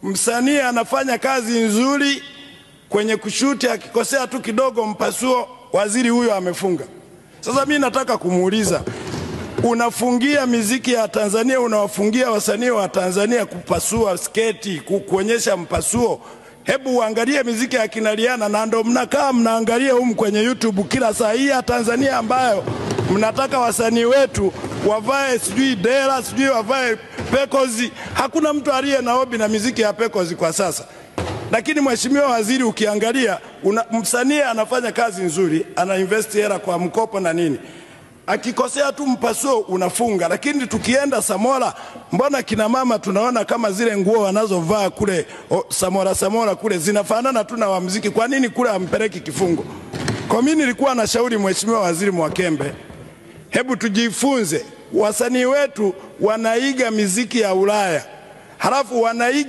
msanii anafanya kazi nzuri kwenye kushuti, akikosea tu kidogo mpasuo, waziri huyo amefunga. Sasa mimi nataka kumuuliza, unafungia miziki ya Tanzania, unawafungia wasanii wa Tanzania kupasua sketi, kuonyesha mpasuo? Hebu uangalie miziki ya kina Rihanna, na ndo mnakaa mnaangalia kwenye YouTube kila saa. Hii ya Tanzania ambayo mnataka wasanii wetu wavae sijui dera, sijui wavae pekozi. Hakuna mtu aliye na hobi na miziki ya pekozi kwa sasa. Lakini mheshimiwa waziri, ukiangalia msanii anafanya kazi nzuri, ana invest hela kwa mkopo na nini, akikosea tu mpasuo unafunga. Lakini tukienda Samora, mbona kina mama tunaona kama zile nguo wanazovaa kule Samora kule zinafanana tu na wa muziki? Kwa nini kule ampeleki kifungo? Kwa mimi nilikuwa na shauri mheshimiwa waziri Mwakembe, hebu tujifunze. Wasanii wetu wanaiga miziki ya Ulaya, halafu wanaiga